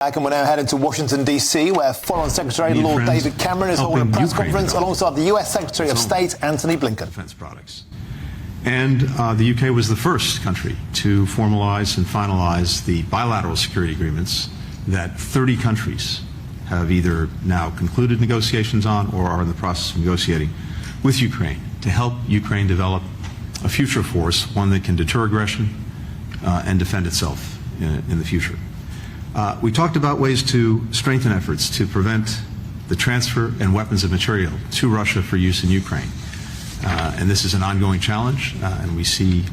And we're now heading to Washington, D.C., where Foreign Secretary Lord David Cameron is holding a press conference alongside the U.S. Secretary of State Antony Blinken. Defense products. And the UK was the first country to formalize and finalize the bilateral security agreements that 30 countries have either now concluded negotiations on or are in the process of negotiating with Ukraine to help Ukraine develop a future force, one that can deter aggression and defend itself in the future. We talked about ways to strengthen efforts to prevent the transfer and weapons of material to Russia for use in Ukraine. And this is an ongoing challenge, and we see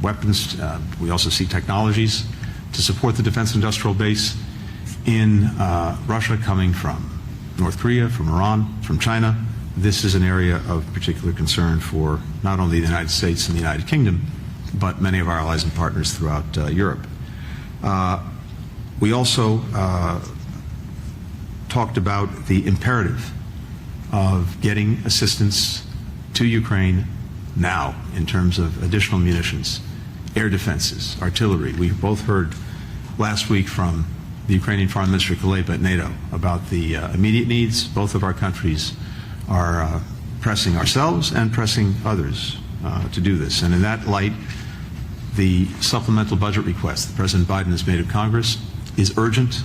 weapons, we also see technologies to support the defense industrial base in Russia coming from North Korea, from Iran, from China. This is an area of particular concern for not only the United States and the United Kingdom, but many of our allies and partners throughout Europe. We also talked about the imperative of getting assistance to Ukraine now in terms of additional munitions, air defenses, artillery. We both heard last week from the Ukrainian Foreign Minister Kuleba at NATO about the immediate needs. Both of our countries are pressing ourselves and pressing others to do this. And in that light, the supplemental budget request that President Biden has made of Congress is urgent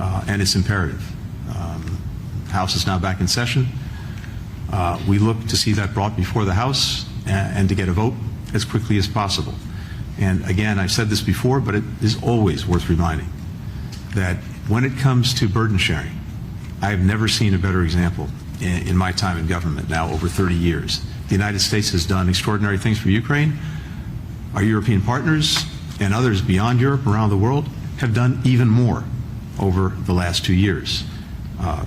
and it's imperative. The House is now back in session. We look to see that brought before the House and to get a vote as quickly as possible. And again, I've said this before, but it is always worth reminding that when it comes to burden sharing, I've never seen a better example in my time in government, now over 30 years. The United States has done extraordinary things for Ukraine. Our European partners and others beyond Europe, around the world, have done even more over the last 2 years.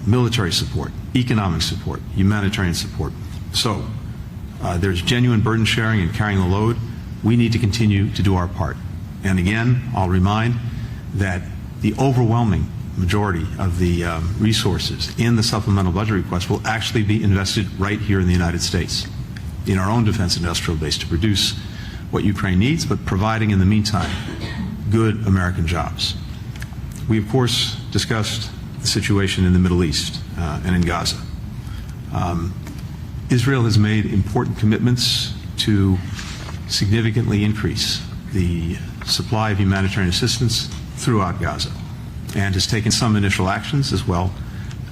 Military support, economic support, humanitarian support. So there's genuine burden sharing and carrying the load. We need to continue to do our part. And again, I'll remind that the overwhelming majority of the resources in the supplemental budget request will actually be invested right here in the United States, in our own defense industrial base to produce what Ukraine needs, but providing in the meantime good American jobs. We, of course, discussed the situation in the Middle East and in Gaza. Israel has made important commitments to significantly increase the supply of humanitarian assistance throughout Gaza and has taken some initial actions as well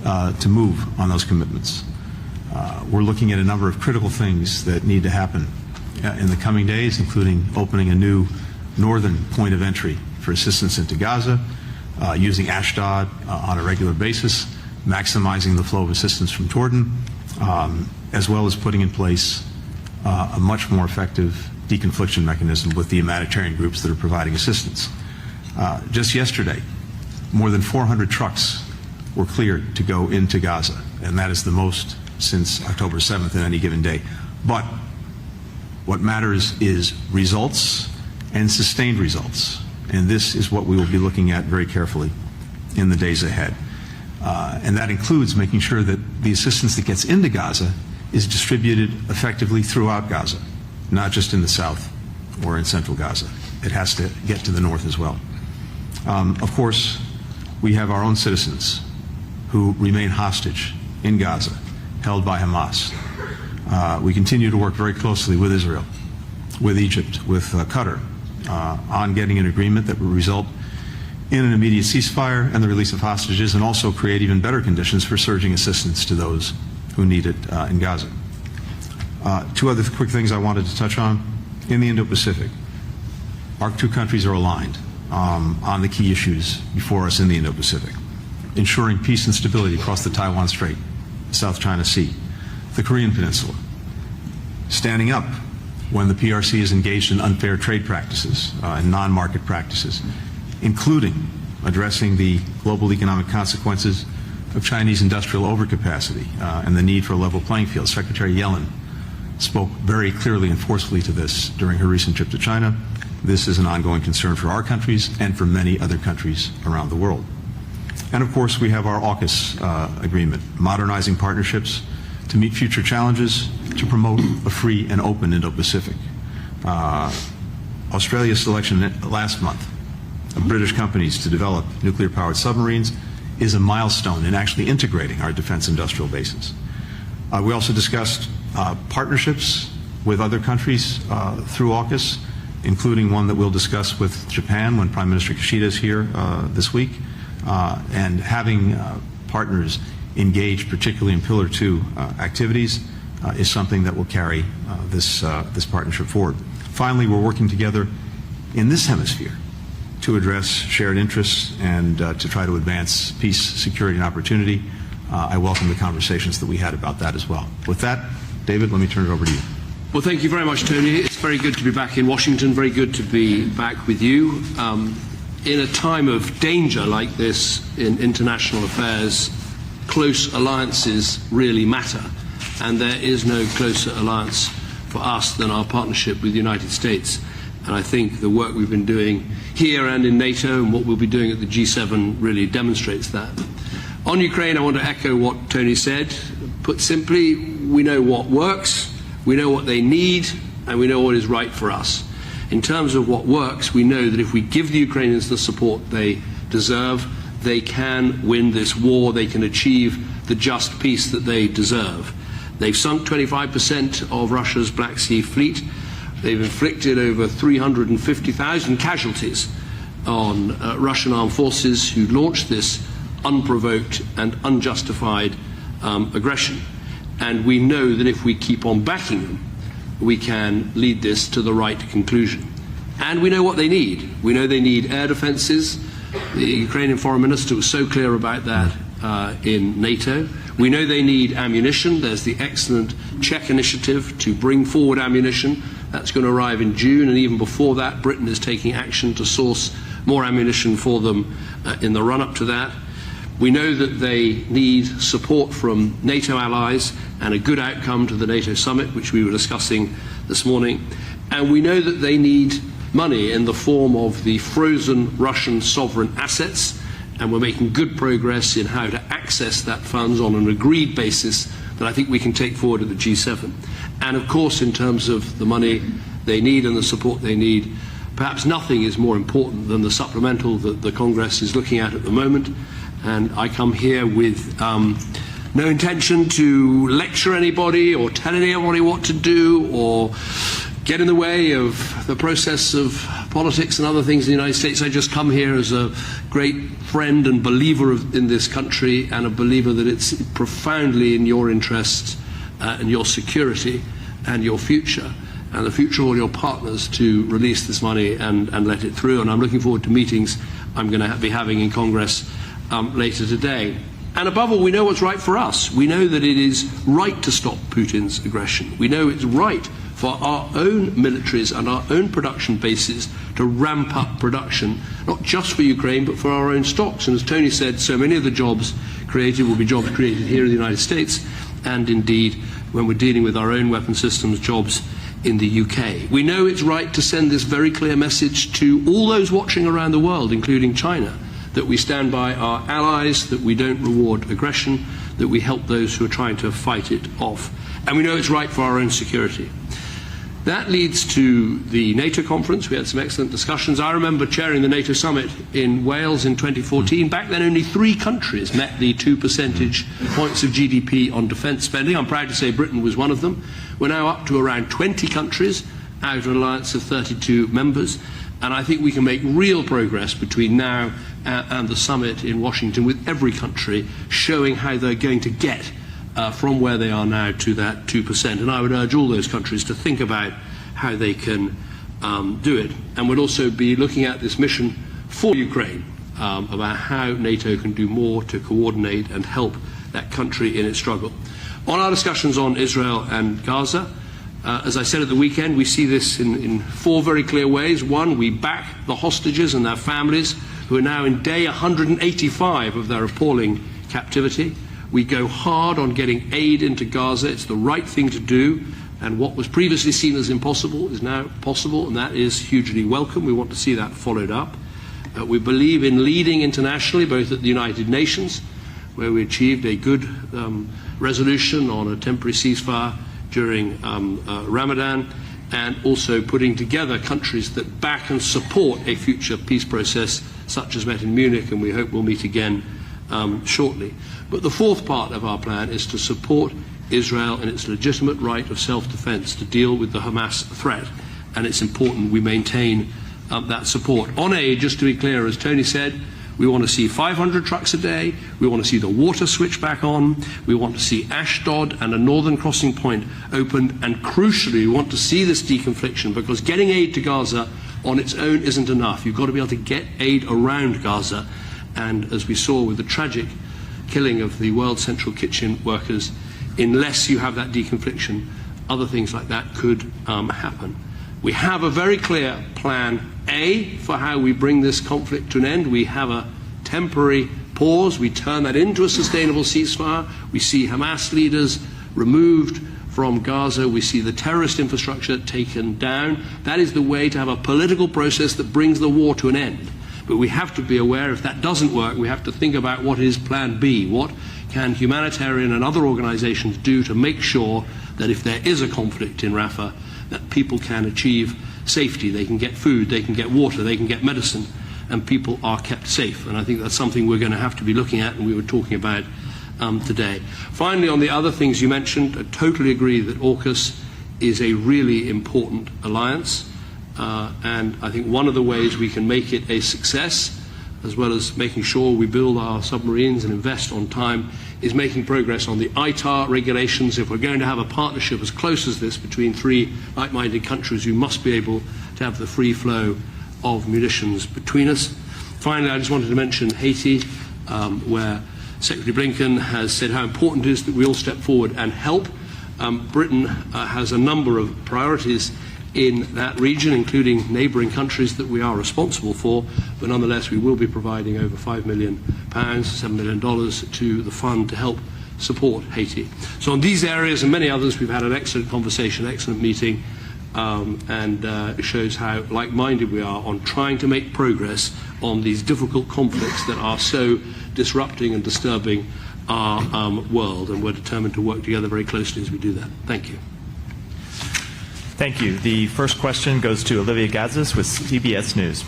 to move on those commitments. We're looking at a number of critical things that need to happen in the coming days, including opening a new northern point of entry for assistance into Gaza, using Ashdod on a regular basis, maximizing the flow of assistance from Jordan, as well as putting in place a much more effective deconfliction mechanism with the humanitarian groups that are providing assistance. Just yesterday, more than 400 trucks were cleared to go into Gaza, and that is the most since October 7th in any given day. But what matters is results and sustained results. And this is what we will be looking at very carefully in the days ahead. And that includes making sure that the assistance that gets into Gaza is distributed effectively throughout Gaza, not just in the south or in central Gaza. It has to get to the north as well. Of course, we have our own citizens who remain hostage in Gaza, held by Hamas. We continue to work very closely with Israel, with Egypt, with Qatar, on getting an agreement that will result in an immediate ceasefire and the release of hostages, and also create even better conditions for surging assistance to those who need it in Gaza. Two other quick things I wanted to touch on. In the Indo-Pacific, our two countries are aligned on the key issues before us in the Indo-Pacific: ensuring peace and stability across the Taiwan Strait, the South China Sea, the Korean Peninsula, standing up when the PRC is engaged in unfair trade practices and non-market practices, including addressing the global economic consequences of Chinese industrial overcapacity and the need for a level playing field. Secretary Yellen spoke very clearly and forcefully to this during her recent trip to China. This is an ongoing concern for our countries and for many other countries around the world. And of course, we have our AUKUS agreement, modernizing partnerships to meet future challenges, to promote a free and open Indo-Pacific. Australia's selection last month of British companies to develop nuclear-powered submarines is a milestone in actually integrating our defense industrial bases. We also discussed partnerships with other countries through AUKUS, including one that we'll discuss with Japan when Prime Minister Kishida is here this week, and having partners engaged, particularly in Pillar 2 activities, is something that will carry this partnership forward. Finally, we're working together in this hemisphere to address shared interests and to try to advance peace, security, and opportunity. I welcome the conversations that we had about that as well. With that, David, let me turn it over to you. Well, thank you very much, Tony. It's very good to be back in Washington, very good to be back with you. In a time of danger like this in international affairs, close alliances really matter, and there is no closer alliance for us than our partnership with the United States. And I think the work we've been doing here and in NATO and what we'll be doing at the G7 really demonstrates that. On Ukraine, I want to echo what Tony said. Put simply, we know what works, we know what they need, and we know what is right for us. In terms of what works, we know that if we give the Ukrainians the support they deserve, they can win this war, they can achieve the just peace that they deserve. They've sunk 25% of Russia's Black Sea fleet. They've inflicted over 350,000 casualties on Russian armed forces who launched this unprovoked and unjustified aggression. And we know that if we keep on backing them, we can lead this to the right conclusion. And we know what they need. We know they need air defences. The Ukrainian foreign minister was so clear about that in NATO. We know they need ammunition. There's the excellent Czech initiative to bring forward ammunition. That's going to arrive in June, and even before that, Britain is taking action to source more ammunition for them in the run-up to that. We know that they need support from NATO allies and a good outcome to the NATO summit, which we were discussing this morning. And we know that they need money in the form of the frozen Russian sovereign assets, and we're making good progress in how to access that funds on an agreed basis that I think we can take forward at the G7. And of course, in terms of the money they need and the support they need, perhaps nothing is more important than the supplemental that the Congress is looking at the moment. And I come here with no intention to lecture anybody or tell anybody what to do or get in the way of the process of politics and other things in the United States. I just come here as a great friend and believer in this country, and a believer that it's profoundly in your interests and your security and your future and the future of all your partners to release this money and let it through. And I'm looking forward to meetings I'm going to be having in Congress later today. And above all, we know what's right for us. We know that it is right to stop Putin's aggression. We know it's right for our own militaries and our own production bases to ramp up production, not just for Ukraine, but for our own stocks. And as Tony said, so many of the jobs created will be jobs created here in the United States, and indeed, when we're dealing with our own weapon systems, jobs in the UK. We know it's right to send this very clear message to all those watching around the world, including China, that we stand by our allies, that we don't reward aggression, that we help those who are trying to fight it off. And we know it's right for our own security. That leads to the NATO conference. We had some excellent discussions. I remember chairing the NATO summit in Wales in 2014. Back then, only 3 countries met the 2 percentage points of GDP on defence spending. I'm proud to say Britain was one of them. We're now up to around 20 countries out of an alliance of 32 members. And I think we can make real progress between now and the summit in Washington with every country showing how they're going to get from where they are now to that 2%. And I would urge all those countries to think about how they can do it. And we'll also be looking at this mission for Ukraine, about how NATO can do more to coordinate and help that country in its struggle. On our discussions on Israel and Gaza, as I said at the weekend, we see this in 4 very clear ways. One, we back the hostages and their families who are now in day 185 of their appalling captivity. We go hard on getting aid into Gaza. It's the right thing to do, and what was previously seen as impossible is now possible, and that is hugely welcome. We want to see that followed up. We believe in leading internationally, both at the United Nations, where we achieved a good resolution on a temporary ceasefire during Ramadan, and also putting together countries that back and support a future peace process such as met in Munich, and we hope we'll meet again shortly. But the fourth part of our plan is to support Israel in its legitimate right of self-defense to deal with the Hamas threat, and it's important we maintain that support. On aid, just to be clear, as Tony said, we want to see 500 trucks a day. We want to see the water switch back on. We want to see Ashdod and a northern crossing point opened. And crucially, we want to see this deconfliction, because getting aid to Gaza on its own isn't enough. You've got to be able to get aid around Gaza. And as we saw with the tragic killing of the World Central Kitchen workers, unless you have that deconfliction, other things like that could happen. We have a very clear plan A for how we bring this conflict to an end. We have a temporary pause. We turn that into a sustainable ceasefire. We see Hamas leaders removed from Gaza. We see the terrorist infrastructure taken down. That is the way to have a political process that brings the war to an end. But we have to be aware, if that doesn't work, we have to think about what is plan B. What can humanitarian and other organizations do to make sure that if there is a conflict in Rafah, that people can achieve safety, they can get food, they can get water, they can get medicine, and people are kept safe. And I think that's something we're going to have to be looking at, and we were talking about today. Finally, on the other things you mentioned, I totally agree that AUKUS is a really important alliance, and I think one of the ways we can make it a success, as well as making sure we build our submarines and invest on time, is making progress on the ITAR regulations. If we're going to have a partnership as close as this between three like-minded countries, we must be able to have the free flow of munitions between us. Finally, I just wanted to mention Haiti, where Secretary Blinken has said how important it is that we all step forward and help. Britain has a number of priorities in that region, including neighbouring countries that we are responsible for, but nonetheless we will be providing over £5 million, $7 million to the fund to help support Haiti. So on these areas and many others, we've had an excellent conversation, excellent meeting, and it shows how like-minded we are on trying to make progress on these difficult conflicts that are so disrupting and disturbing our world, and we're determined to work together very closely as we do that. Thank you. Thank you. The first question goes to Olivia Gazis with CBS News.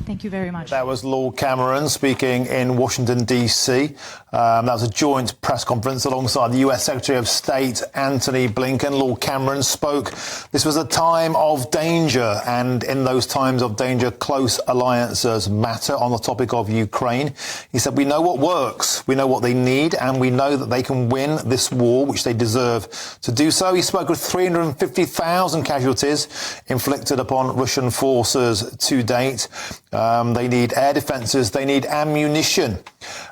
Thank you very much. That was Lord Cameron speaking in Washington, D.C. That was a joint press conference alongside the U.S. Secretary of State, Antony Blinken. Lord Cameron spoke. This was a time of danger, and in those times of danger, close alliances matter. On the topic of Ukraine, he said, we know what works, we know what they need, and we know that they can win this war, which they deserve to do so. He spoke of 350,000 casualties inflicted upon Russian forces to date. They need air defences, they need ammunition,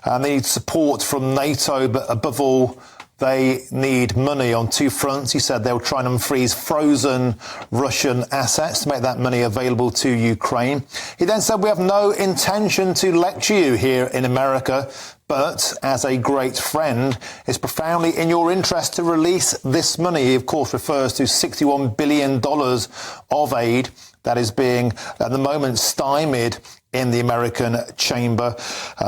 and they need support from NATO, but above all, they need money on two fronts. He said they'll try and unfreeze frozen Russian assets to make that money available to Ukraine. He then said, we have no intention to lecture you here in America, but as a great friend, it's profoundly in your interest to release this money. He, of course, refers to $61 billion of aid that is being, at the moment, stymied in the American chamber.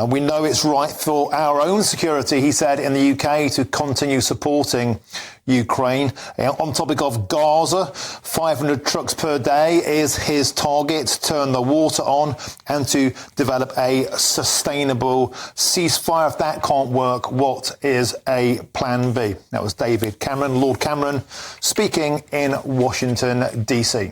We know it's right for our own security, he said, in the UK to continue supporting Ukraine. On topic of Gaza, 500 trucks per day is his target to turn the water on and to develop a sustainable ceasefire. If that can't work, what is a plan B? That was David Cameron, Lord Cameron, speaking in Washington, D.C.